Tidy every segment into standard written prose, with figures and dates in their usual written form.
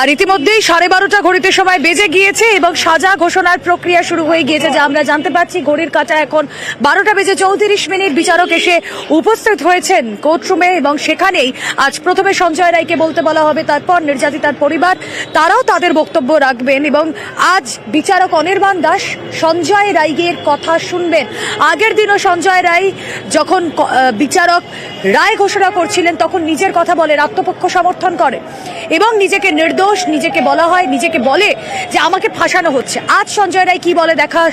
আর ইতিমধ্যেই 12:30 ঘড়িতে সময় বেজে গিয়েছে এবং সাজা ঘোষণার প্রক্রিয়া শুরু হয়ে গিয়েছে, যা আমরা জানতে পারছি। ঘড়ির কাঁটায় এখন 12:34 বিচারক এসে উপস্থিত হয়েছেন কোর্টরুমে এবং সেখানেই আজ প্রথমে সঞ্জয় রায়কে বলতে বলা হবে, তারপর নির্যাতিতার পরিবার তারাও তাদের বক্তব্য রাখবেন এবং আজ বিচারক অনির্বাণ দাস সঞ্জয় রায়ের কথা শুনবেন। আগের দিনও সঞ্জয় রায় যখন বিচারক রায় ঘোষণা করছিলেন তখন নিজের কথা বলেন, আত্মপক্ষ সমর্থন করে এবং নিজেকে নির্দোষ নিজেকে বলা হয়, নিজেকে বলে যে আমাকে ফাঁসানো হচ্ছে। আজ সঞ্জয় রায় কি বলে দেখা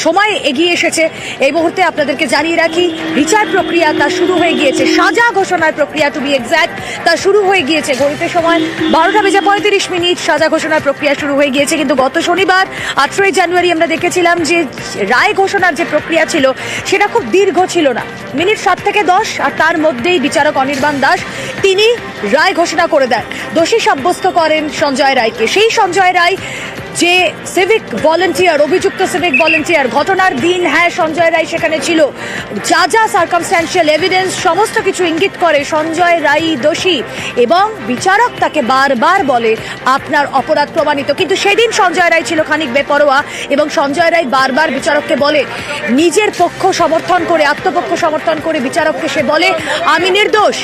সময় এগিয়ে এসেছে। এই মুহূর্তে আপনাদেরকে জানিয়ে রাখি, বিচার প্রক্রিয়া তা শুরু হয়ে গিয়েছে। সাজা ঘোষণার প্রক্রিয়া টু বি এক্স্যাক্ট তা শুরু হয়ে গিয়েছে। ঘড়িতে সময় 12:35 সাজা ঘোষণার প্রক্রিয়া শুরু হয়ে গিয়েছে। কিন্তু গত শনিবার 18 জানুয়ারি আমরা দেখেছিলাম যে রায় ঘোষণার যে প্রক্রিয়া ছিল সেটা খুব দীর্ঘ ছিল না, মিনিট 7 থেকে 10, আর তার মধ্যেই বিচারক অনির্বাণ দাস তিনি রায় ঘোষণা করে দেন, দোষী সাব্যস্ত করেন সঞ্জয় রায়কে। সেই সঞ্জয় রায় যে সিভিক ভলেন্টিয়ার, অভিযুক্ত সিভিক ভলেন্টিয়ার, ঘটনার দিন হ্যাঁ সঞ্জয় রায় সেখানে ছিল, যা যা সার্কামস্ট্যান্সিয়াল এভিডেন্স সমস্ত কিছু ইঙ্গিত করে সঞ্জয় রায় দোষী এবং বিচারক তাকে বারবার বলে আপনার অপরাধ প্রমাণিত। কিন্তু সেদিন সঞ্জয় রায় ছিল খানিক বেপরোয়া এবং সঞ্জয় রায় বারবার বিচারককে বলে, নিজের পক্ষ সমর্থন করে, আত্মপক্ষ সমর্থন করে বিচারককে সে বলে আমি নির্দোষ,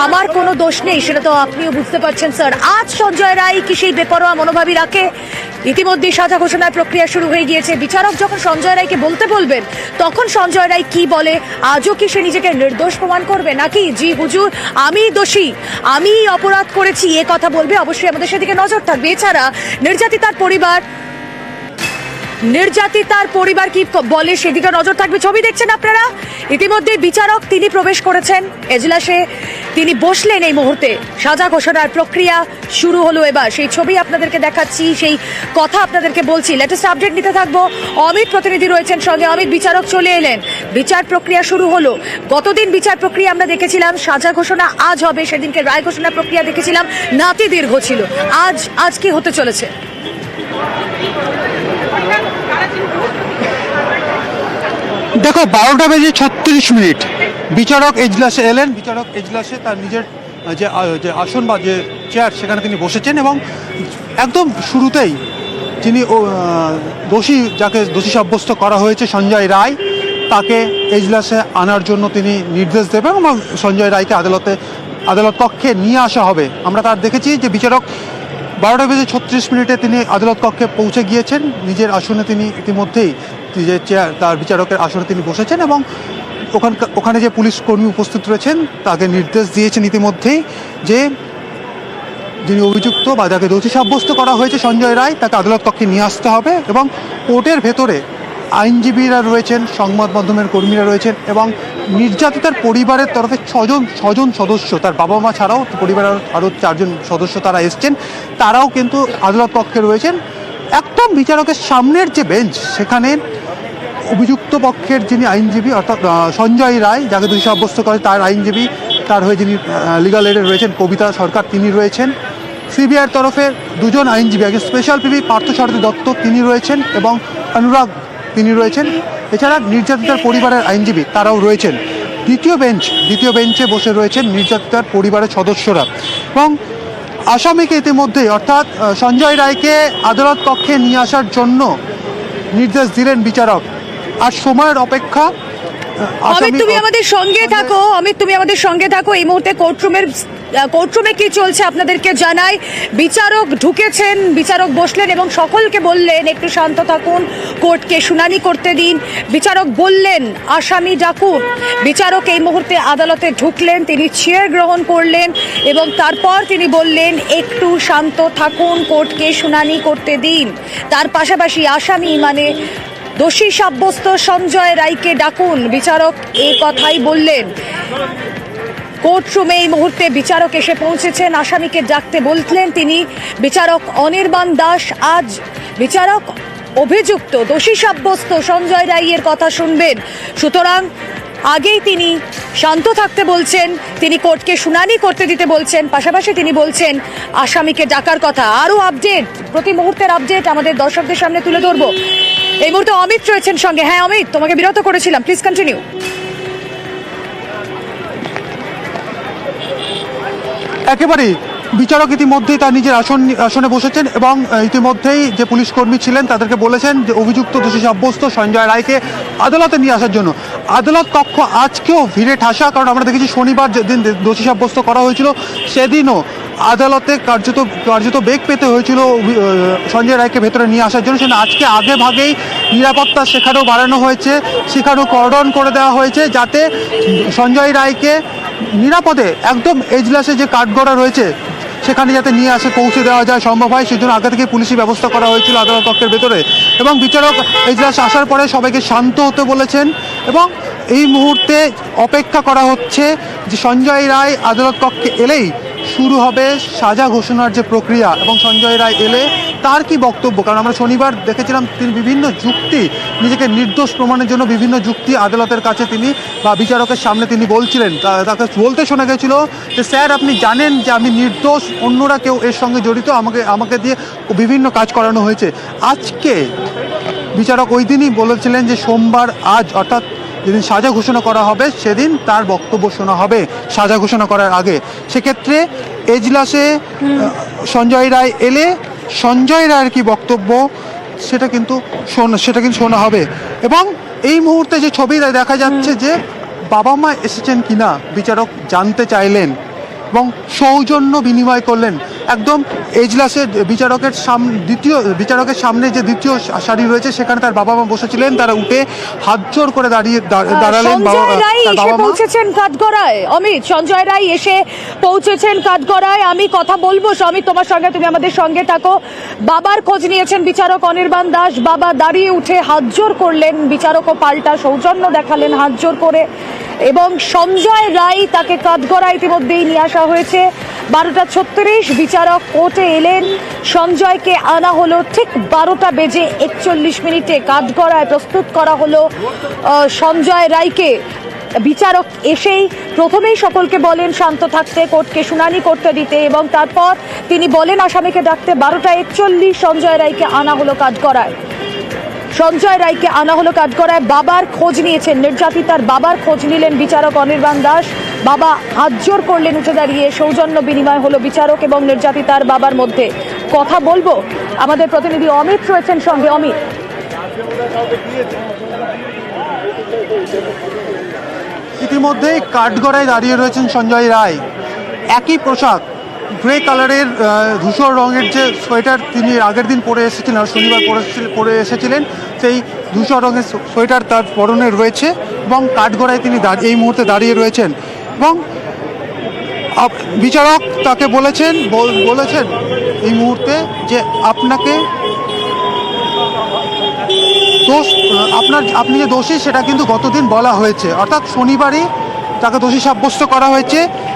আমার কোনো দোষ নেই। সেটা তো আপনিও বুঝতে পারছেন স্যার। আজ সঞ্জয় রায় কি সেই বেপরোয়া মনোভাবই রাখে? ইতিমধ্যেই সাজা ঘোষণার প্রক্রিয়া শুরু হয়ে গিয়েছে। বিচারক যখন সঞ্জয় রায়কে বলতে বলবেন তখন সঞ্জয় রায় কি বলে? আজও কি সে নিজেকে নির্দোষ প্রমাণ করবে নাকি জি হুজুর আমি দোষী, আমি অপরাধ করেছি এ কথা বলবে? অবশ্যই আমাদের সেদিকে নজর থাকবে। এছাড়া নির্যাতিতার পরিবার কি বলে সেদিকে নজর থাকবে। ছবি দেখছেন আপনারা, ইতিমধ্যে বিচারক তিনি প্রবেশ করেছেন এজলাসে, তিনি বসলেন। এই মুহূর্তে সাজা ঘোষণার প্রক্রিয়া শুরু হলো। এবার সেই ছবি আপনাদেরকে দেখাচ্ছি, সেই কথা আপনাদেরকে বলছি। লেটেস্ট আপডেট নিতে থাকবো। অমিত প্রতিনিধি রয়েছেন সঙ্গে। অমিত, বিচারক চলে এলেন, বিচার প্রক্রিয়া শুরু হলো। গতদিন বিচার প্রক্রিয়া আমরা দেখেছিলাম, সাজা ঘোষণা আজ হবে। সেদিনকে রায় ঘোষণা প্রক্রিয়া দেখেছিলাম, নাতি দীর্ঘ ছিল। আজ কি হতে চলেছে? দেখো, 12:36 বিচারক এজলাসে এলেন। বিচারক এজলাসে তার নিজের যে আসন বা যে চেয়ার সেখানে তিনি বসেছেন এবং একদম শুরুতেই যিনি যাকে দোষী সাব্যস্ত করা হয়েছে সঞ্জয় রায়, তাকে এজলাসে আনার জন্য তিনি নির্দেশ দেবেন এবং সঞ্জয় রায়কে আদালত কক্ষে নিয়ে আসা হবে। আমরা তার দেখেছি যে বিচারক 12:36 তিনি আদালত কক্ষে পৌঁছে গিয়েছেন। নিজের আসনে তিনি ইতিমধ্যেই যে চেয়ার তার বিচারকের আসনে তিনি বসেছেন এবং ওখানে যে পুলিশ কর্মী উপস্থিত রয়েছেন তাকে নির্দেশ দিয়েছেন ইতিমধ্যেই যে যিনি অভিযুক্ত বা যাকে দোষী সাব্যস্ত করা হয়েছে সঞ্জয় রায়, তাকে আদালত কক্ষে নিয়ে আসতে হবে। এবং কোর্টের ভেতরে আইনজীবীরা রয়েছেন, সংবাদ মাধ্যমের কর্মীরা রয়েছেন এবং নির্যাতিতার পরিবারের তরফে ছজন সদস্য, তার বাবা মা ছাড়াও পরিবারের আরও 4 জন সদস্য তারা এসছেন, তারাও কিন্তু আদালত কক্ষে রয়েছেন। একদম বিচারকের সামনের যে বেঞ্চ, সেখানে অভিযুক্ত পক্ষের যিনি আইনজীবী অর্থাৎ সঞ্জয় রায় যাকে দোষী সাব্যস্ত করে তার আইনজীবী, তার হয়ে যিনি লিগাল এডে রয়েছেন কবিতা সরকার তিনি রয়েছেন, সিবিআইয়ের তরফে 2 জন আইনজীবী, একজন স্পেশাল পিবি পার্থসারথী দত্ত তিনি রয়েছেন এবং অনুরাগ তিনি রয়েছেন। এছাড়া নির্যাতিতার পরিবারের আইনজীবী তারাও রয়েছেন। দ্বিতীয় বেঞ্চে বসে রয়েছেন নির্যাতিতার পরিবারের সদস্যরা এবং আসামিকে ইতিমধ্যেই অর্থাৎ সঞ্জয় রায়কে আদালত কক্ষে নিয়ে আসার জন্য নির্দেশ দিলেন বিচারক। আর সময়ের অপেক্ষা। অমিত, তুমি আমাদের সঙ্গে থাকো। এই মুহূর্তে কোর্টরুমে কি চলছে আপনাদেরকে জানাই। বিচারক ঢুকেছেন, বিচারক বসলেন এবং সকলকে বললেন একটু শান্ত থাকুন, কোর্টকে শুনানি করতে দিন। বিচারক বললেন আসামি ডাকুন। বিচারক এই মুহূর্তে আদালতে ঢুকলেন, তিনি চেয়ার গ্রহণ করলেন এবং তারপর তিনি বললেন একটু শান্ত থাকুন, কোর্টকে শুনানি করতে দিন। তার পাশাপাশি আসামি মানে দোষী সাব্যস্ত সঞ্জয় রায়কে ডাকুন। বিচারক এই কথাই বললেন। কোর্টরুমে এই মুহূর্তে বিচারক এসে পৌঁছেছেন, আসামিকে ডাকতে বললেন তিনি। বিচারক অনির্বাণ দাস আজ বিচারক অভিযুক্ত দোষী সাব্যস্ত সঞ্জয় রায়ের কথা শুনবেন। সুতরাং আগেই তিনি শান্ত থাকতে বলছেন, তিনি কোর্টকে শুনানি করতে দিতে বলছেন, পাশাপাশি তিনি বলছেন আসামিকে ডাকার কথা। আরও আপডেট, প্রতি মুহূর্তের আপডেট আমাদের দর্শকদের সামনে তুলে ধরবো। এই মুহূর্তে অমিত রয়েছেন সঙ্গে। হ্যাঁ অমিত, তোমাকে বিরত করেছিলাম, প্লিজ কন্টিনিউ। একেবারেই বিচারক ইতিমধ্যেই তার নিজের আসনে বসেছেন এবং ইতিমধ্যেই যে পুলিশ কর্মী ছিলেন তাদেরকে বলেছেন যে অভিযুক্ত দোষী সাব্যস্ত সঞ্জয় রায়কে আদালতে নিয়ে আসার জন্য। আদালত কক্ষ আজকেও ভিড়ে ঠাসা, কারণ আমরা দেখেছি শনিবার যেদিন দোষী সাব্যস্ত করা হয়েছিল সেদিনও আদালতে কার্যত বেগ পেতে হয়েছিল সঞ্জয় রায়কে ভেতরে নিয়ে আসার জন্য। সেখানে আজকে আগে ভাগেই নিরাপত্তা সেখানেও বাড়ানো হয়েছে, সেখানেও কর্ডন করে দেওয়া হয়েছে যাতে সঞ্জয় রায়কে নিরাপদে একদম এজলাসে যে কাঠগড়া রয়েছে সেখানে যাতে নিয়ে আসে পৌঁছে দেওয়া যায় সম্ভব হয়, সেই জন্য আগে থেকে পুলিশি ব্যবস্থা করা হয়েছিল আদালত কক্ষের ভেতরে। এবং বিচারক এজলাস আসার পরে সবাইকে শান্ত হতে বলেছেন এবং এই মুহূর্তে অপেক্ষা করা হচ্ছে যে সঞ্জয় রায় আদালত কক্ষে এলেই শুরু হবে সাজা ঘোষণার যে প্রক্রিয়া এবং সঞ্জয় রায় এলে তার কি বক্তব্য। কারণ আমরা শনিবার দেখেছিলাম তিনি বিভিন্ন যুক্তি, নিজেকে নির্দোষ প্রমাণের জন্য বিভিন্ন যুক্তি আদালতের কাছে তিনি বা বিচারকের সামনে তিনি বলছিলেন। তাকে বলতে শোনা গেছিল যে স্যার আপনি জানেন যে আমি নির্দোষ, অন্যরা কেউ এর সঙ্গে জড়িত, আমাকে দিয়ে বিভিন্ন কাজ করানো হয়েছে। আজকে বিচারক ওই দিনই বলেছিলেন যে সোমবার আজ অর্থাৎ যেদিন সাজা ঘোষণা করা হবে সেদিন তার বক্তব্য শোনা হবে সাজা ঘোষণা করার আগে। সেক্ষেত্রে এজলাসে সঞ্জয় রায় এলে সঞ্জয় রায়ের কি বক্তব্য সেটা কিন্তু শোনা হবে। এবং এই মুহূর্তে যে ছবি দেখা যাচ্ছে যে বাবা মা এসেছেন কিনা বিচারক জানতে চাইলেন এবং সৌজন্য বিনিময় করলেন। একদম এজলাসের বিচারকের সামনে যে দ্বিতীয় সারি রয়েছে সেখানে তার বাবা মা বসেছিলেন, তারা উঠে হাত জোর করে দাঁড়ালেন। সঞ্জয় রায় এসে পৌঁছেছেন কাঠগড়ায়। অমিত, সঞ্জয় রায় এসে পৌঁছেছেন কাঠগড়ায়। আমি কথা বলবো অমিত তোমার সঙ্গে, তুমি আমাদের সঙ্গে থাকো। বাবার খোঁজ নিয়েছেন বিচারক অনির্বাণ দাস, বাবা দাঁড়িয়ে উঠে হাত জোর করলেন, বিচারকও পাল্টা সৌজন্য দেখালেন হাত জোর করে। এবং সঞ্জয় রায় তাকে কাঠগড়ায় ইতিমধ্যেই নিয়ে আসা হয়েছে। 12:36 বিচারক কোর্টে এলেন, সঞ্জয়কে আনা হলো ঠিক 12:41 কাঠগড়ায় প্রস্তুত করা হলো সঞ্জয় রায়কে। বিচারক এসেই প্রথমেই সকলকে বলেন শান্ত থাকতে, কোর্টকে শুনানি করতে দিতে এবং তারপর তিনি বলেন আসামিকে ডাকতে। 12:41 সঞ্জয় রায়কে আনা হলো কাঠগড়ায়। বাবার খোঁজ নিয়েছেন, নির্যাতিতার বাবার খোঁজ নিলেন বিচারক অনির্বাণ দাস। বাবা হাত জোর করলেন উঠে দাঁড়িয়ে, সৌজন্য বিনিময় হলো বিচারক এবং নির্যাতিতার বাবার মধ্যে। কথা বলবো, আমাদের প্রতিনিধি অমিত রয়েছেন সঙ্গে। অমিত, ইতিমধ্যেই কাঠগড়ায় দাঁড়িয়ে রয়েছেন সঞ্জয় রায়। একই পোশাক, গ্রে কালারের ধূসর রঙের যে সোয়েটার তিনি আগের দিন পরে এসেছিলেন, শনিবার পরে এসেছিলেন, সেই ধূসর রঙের সোয়েটার তার পরনে রয়েছে এবং কাঠগড়ায় তিনি এই মুহূর্তে দাঁড়িয়ে রয়েছেন। এবং বিচারক তাকে বলেছেন এই মুহূর্তে যে আপনি যে দোষী সেটা কিন্তু গতদিন বলা হয়েছে, অর্থাৎ শনিবারই তাকে দোষী সাব্যস্ত করা হয়েছে।